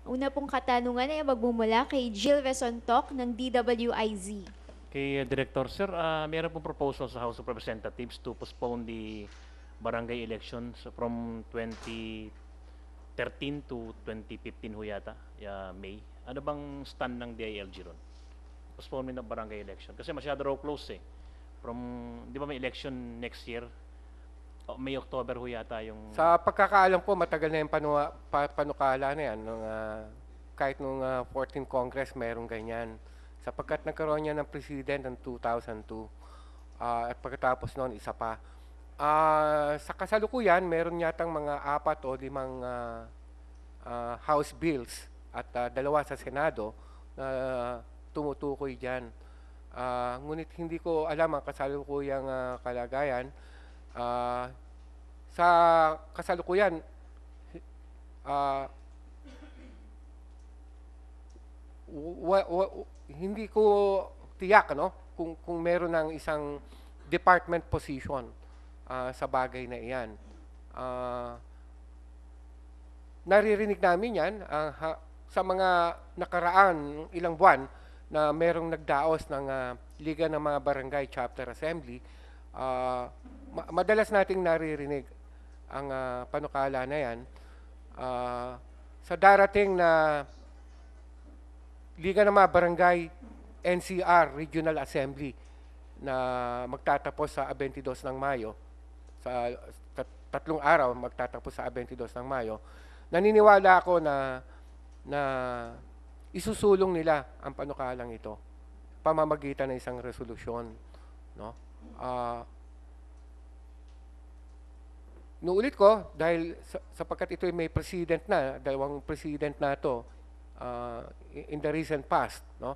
Una pong katanungan ay magmumula kay Jill Resontok ng DWIZ. Kay Director, sir, meron pong proposal sa House of Representatives to postpone the barangay elections from 2013 to 2015 ho yata, May. Ano bang stand ng DILG ron? Postponement ng barangay election. Kasi masyado raw close eh. From, di ba may election next year? May October ho yata yung... Sa pagkakaalam ko, matagal na yung panukala na yan. Kahit nung 14th Congress, mayroong ganyan. Sapagkat nagkaroon niya ng president ng 2002. At pagkatapos noon, isa pa. Sa kasalukuyan, meron yatang mga 4 o 5 House bills at 2 sa Senado na tumutukoy dyan. Ngunit hindi ko alam ang kasalukuyang kalagayan. Sa kasalukuyan, hindi ko tiyak kung meron ng isang department position sa bagay na iyan. Naririnig namin yan sa mga nakaraan ilang buwan na merong nagdaos ng Liga ng mga Barangay Chapter Assembly. Madalas nating naririnig ang panukala na yan. Sa darating na Liga ng mga Barangay NCR Regional Assembly na magtatapos sa 22 ng Mayo, sa 3 araw magtatapos sa 22 ng Mayo, naniniwala ako na isusulong nila ang panukalang ito pamamagitan ng isang resolusyon, no? Nuulit ko dahil sapagkat ito ay may president na, 2 president na ito in the recent past, no?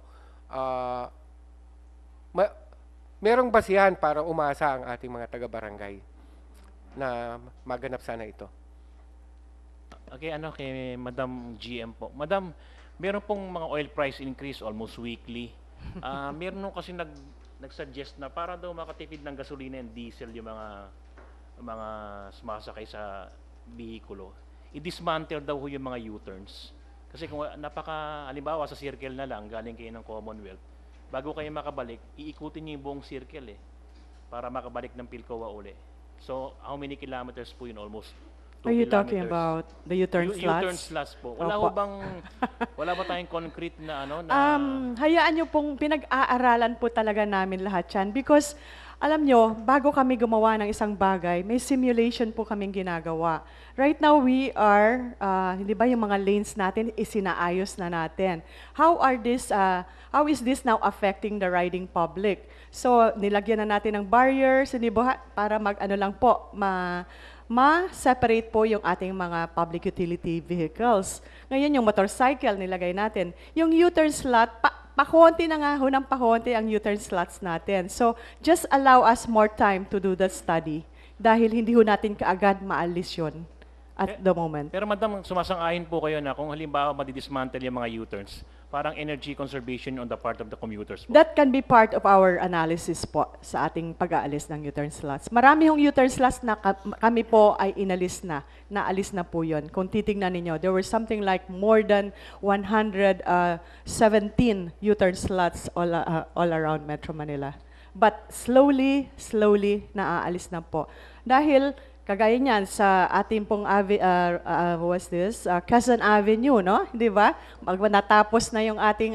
Merong basihan para umasa ang ating mga taga-barangay na maganap sana ito. Okay, kay Madam GM po. Madam, meron pong mga oil price increase almost weekly. Meron nung kasi nag-suggest na para daw makatipid ng gasolina and diesel yung mga sumasakay sa bihikulo. I-dismantle daw yung mga U-turns. Kasi kung halimbawa sa circle na lang, galing kayo ng Commonwealth, bago kayo makabalik, iikutin niyo yung buong circle para makabalik ng Pilcoa uli. So, how many kilometers po yun? Almost 2 Are you kilometers. talking about the U-turn slots? U-turn slots po. Wala ba tayong concrete na Hayaan nyo pong pinag-aaralan po talaga namin lahat yan because alam nyo, bago kami gumawa ng isang bagay, may simulation po kaming ginagawa. Right now, we are, hindi ba yung mga lanes natin, isinaayos na natin. How is this now affecting the riding public? So, nilagyan na natin ng barriers, hindi ba, para ma-separate po yung ating mga public utility vehicles. Ngayon, yung motorcycle, nilagay natin. Yung U-turn slot, pakonti na nga ho ng pakonti ang U-turn slots natin. So, just allow us more time to do the study dahil hindi ho natin kaagad maalis yun at the moment. Pero madam, sumasang-ayon po kayo na kung halimbawa madidismantle yung mga U-turns, parang energy conservation on the part of the commuters po. That can be part of our analysis po sa ating pag-aalis ng U-turn slots. Marami hong U-turn slots na kami po ay inalis na. Naalis na po yun. Kung titingnan ninyo, there were something like more than 117 U-turn slots all around Metro Manila. But slowly, naaalis na po. Dahil kagaya niyan sa ating pong Quezon Avenue, no? 'Di ba? Natapos na yung ating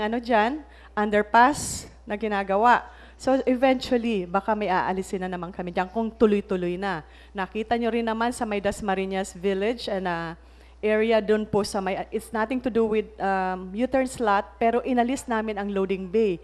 underpass na ginagawa. So eventually, baka may aalisin na naman kami diyan kung tuloy-tuloy na. Nakita nyo rin naman sa may Dasmariñas Village na area doon po sa may, it's nothing to do with U-turn slot, pero inalis namin ang loading bay.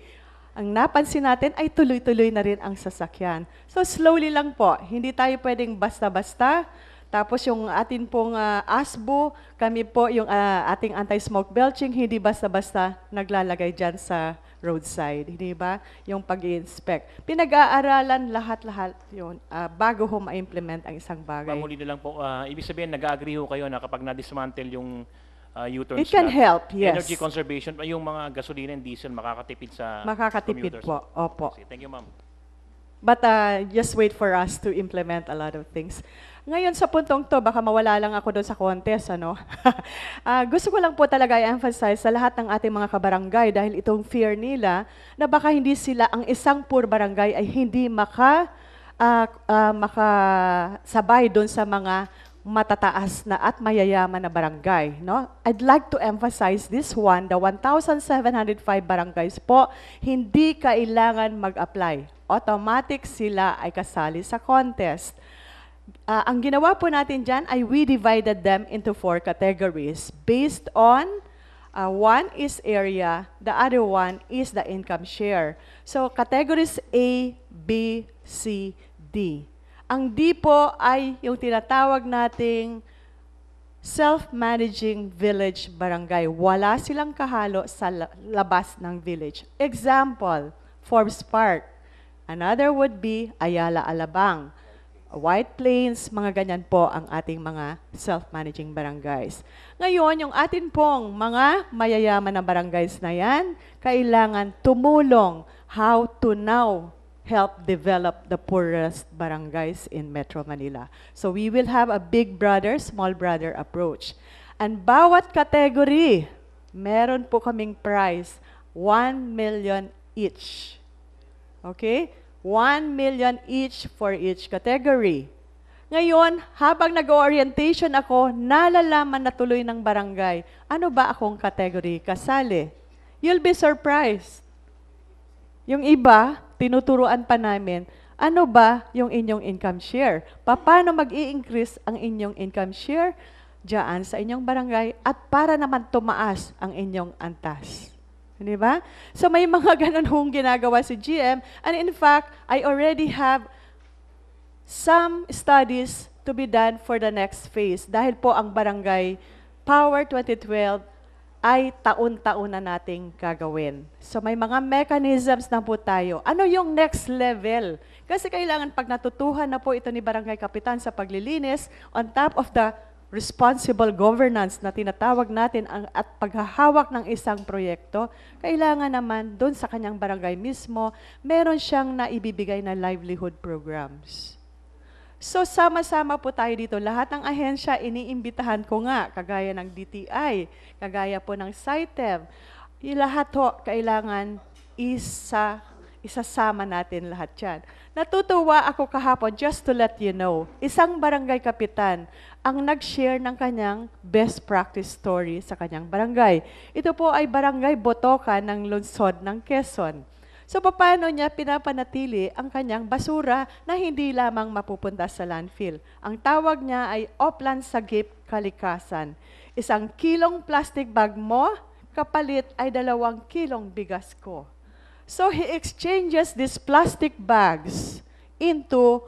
Ang napansin natin ay tuloy-tuloy na rin ang sasakyan. So slowly lang po, hindi tayo pwedeng basta-basta. Tapos yung atin pong ASBO, kami po yung ating anti-smoke belching, hindi basta-basta naglalagay dyan sa roadside. Hindi ba? Yung pag-i-inspect. Pinag-aaralan lahat-lahat yun bago ho ma-implement ang isang bagay. Panguli na lang po, ibig sabihin, nag-agree ho kayo na kapag na-dismantle yung U-turn It can slot, help, yes. energy conservation, yung mga gasolina and diesel makakatipid sa Makakatipid commuters po, opo. Thank you, ma'am. But just wait for us to implement a lot of things. Ngayon sa puntong to, baka mawala lang ako doon sa contest, ano? Gusto ko lang po talaga i-emphasize sa lahat ng ating mga kabarangay dahil itong fear nila na baka hindi sila, ang isang poor barangay ay hindi makasabay doon sa mga matataas na at mayayaman na barangay. No? I'd like to emphasize this one, the 1,705 barangays po, hindi kailangan mag-apply. Automatic sila ay kasali sa contest. Ang ginawa po natin dyan ay we divided them into 4 categories based on one is area, the other one is the income share. So categories A, B, C, D. Ang D po ay yung tinatawag nating self-managing village barangay. Wala silang kahalo sa labas ng village. Example, Forbes Park. Another would be Ayala Alabang. White Plains, mga ganyan po ang ating mga self-managing barangays. Ngayon, yung atin pong mga mayayaman na barangays na yan, kailangan tumulong how to now help develop the poorest barangays in Metro Manila. So we will have a big brother, small brother approach. And bawat category, meron po kaming prize, 1 million each. Okay? 1 million each for each category. Ngayon, habang nag-orientation ako, nalalaman na tuloy ng barangay, ano ba akong category kasali? You'll be surprised. Yung iba, tinuturuan pa namin, ano ba yung inyong income share? Paano mag-i-increase ang inyong income share diyan sa inyong barangay at para naman tumaas ang inyong antas? Di ba? So may mga ganun hong ginagawa si GM. And in fact, I already have some studies to be done for the next phase. Dahil po ang Barangay Power 2012 ay taon-taon na nating gagawin. So may mga mechanisms na po tayo. Ano yung next level? Kasi kailangan pag natutuhan na po ito ni Barangay Kapitan sa paglilinis, on top of the responsible governance na tinatawag natin at paghahawak ng isang proyekto, kailangan naman doon sa kanyang barangay mismo, meron siyang naibibigay na livelihood programs. So sama-sama po tayo dito. Lahat ng ahensya, iniimbitahan ko nga, kagaya ng DTI, kagaya po ng SciTev, lahat ho, kailangan isasama natin lahat yan. Natutuwa ako kahapon, just to let you know, isang barangay kapitan ang nag-share ng kanyang best practice story sa kanyang barangay. Ito po ay barangay Botocan ng lungsod ng Quezon. So paano niya pinapanatili ang kanyang basura na hindi lamang mapupunta sa landfill? Ang tawag niya ay Oplan Sagip Kalikasan. 1 kilong plastic bag mo, kapalit ay 2 kilong bigas ko. So he exchanges these plastic bags into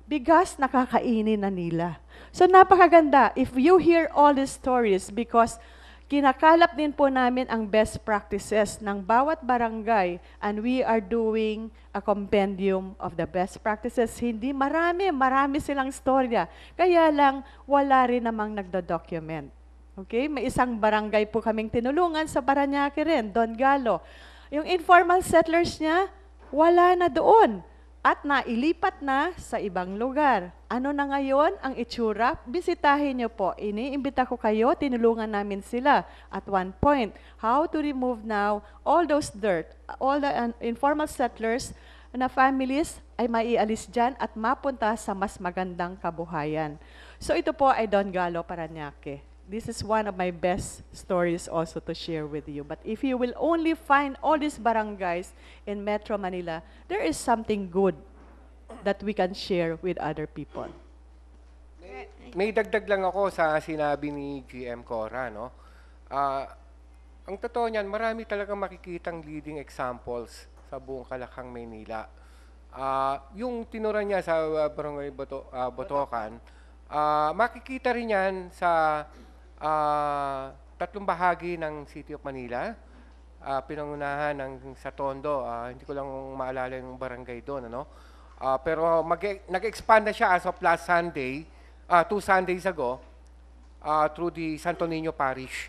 bigas na kakainin na nila. So napakaganda. If you hear all these stories, because kinakalap din po namin ang best practices ng bawat barangay and we are doing a compendium of the best practices. Hindi marami silang storya. Kaya lang wala rin namang nagdo-document. Okay? May isang barangay po kaming tinulungan sa Parañaque rin, Don Galo. Yung informal settlers niya, wala na doon. At nailipat na sa ibang lugar. Ano na ngayon ang itsura? Bisitahin niyo po. Iniimbita ko kayo, tinulungan namin sila at one point. How to remove now all those dirt, all the informal settlers na families ay maialis dyan at mapunta sa mas magandang kabuhayan. So ito po ay Don Galo, Parañaque. This is one of my best stories also to share with you. But if you will only find all these barangays in Metro Manila, there is something good that we can share with other people. May dagdag lang ako sa sinabi ni GM Cora, no? Ang totoo niyan, marami talagang makikitang leading examples sa buong Kalakang, Maynila. Yung tinura niya sa Barangay Botocan, makikita rin yan sa 3 bahagi ng City of Manila. Pinangunahan ng sa Tondo, hindi ko lang maalala yung barangay doon, ano? Pero nag-expand na siya as of last Sunday, 2 Sundays ago, through the Santo Niño Parish.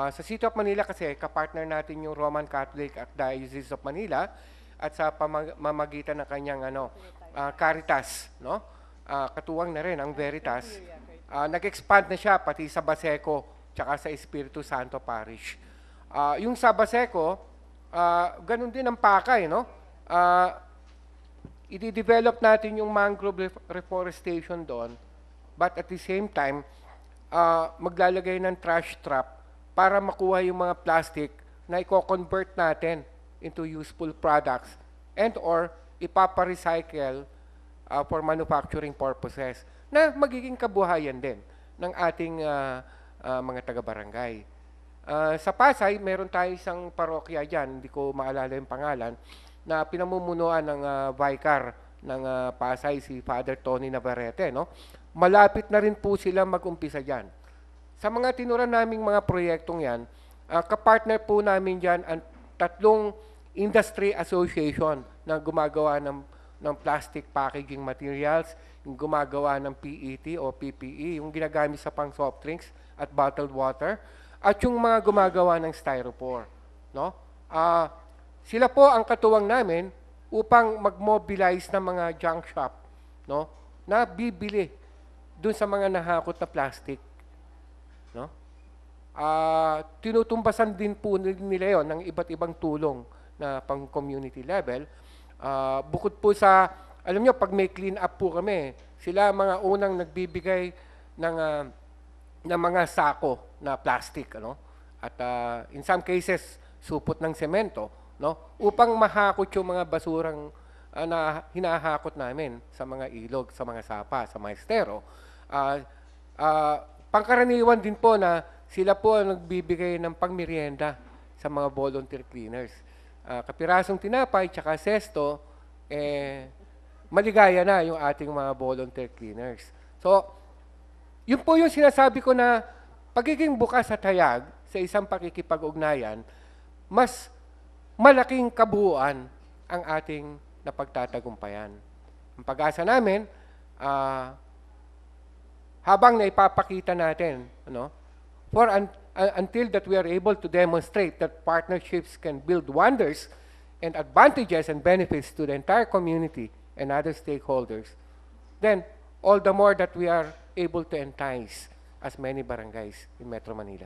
Sa City of Manila kasi, kapartner natin yung Roman Catholic at Diocese of Manila, at sa pamamagitan ng kanyang Caritas, no? Katuwang na rin ang Veritas. Nag-expand na siya pati sa Baseco tsaka sa Espiritu Santo Parish. Yung sa Baseco, ganun din ang pakay, no? I-develop natin yung mangrove reforestation doon, but at the same time, maglalagay ng trash trap para makuha yung mga plastic na i-convert natin into useful products and or ipapa-recycle for manufacturing purposes na magiging kabuhayan din ng ating mga taga-barangay. Sa Pasay, meron tayo isang parokya dyan, hindi ko maalala yung pangalan, na pinamumunuan ng Vicar ng Pasay, si Father Tony Navarrete. No? Malapit na rin po sila mag-umpisa dyan. Sa mga tinuran naming mga proyektong yan, kapartner po namin dyan ang 3 industry association na gumagawa ng plastic packaging materials, yung gumagawa ng PET o PPE, yung ginagamit sa pang soft drinks at bottled water, at yung mga gumagawa ng styrofoam. No? Sila po ang katuwang namin upang mag-mobilize ng mga junk shop, no, na bibili dun sa mga nahakot na plastic. No? Tinutumbasan din po nila yon ng iba't ibang tulong na pang community level. Bukod po sa, alam nyo, pag may clean up po kami, sila mga unang nagbibigay ng mga sako na plastic, ano? At in some cases, supot ng semento, no? Upang mahakot yung mga basurang na hinahakot namin sa mga ilog, sa mga sapa, sa mga estero. Pangkaraniwan din po na sila po ang nagbibigay ng pangmerienda sa mga volunteer cleaners. Kapirasong tinapay tsaka sesto, maligaya na yung ating mga volunteer cleaners. So, yun po yung sinasabi ko na pagiging bukas at hayag sa isang pakikipag-ugnayan, mas malaking kabuuan ang ating napagtatagumpayan. Ang pag-asa namin, habang naipapakita natin, until that we are able to demonstrate that partnerships can build wonders and advantages and benefits to the entire community and other stakeholders, then all the more that we are able to entice as many barangays in Metro Manila.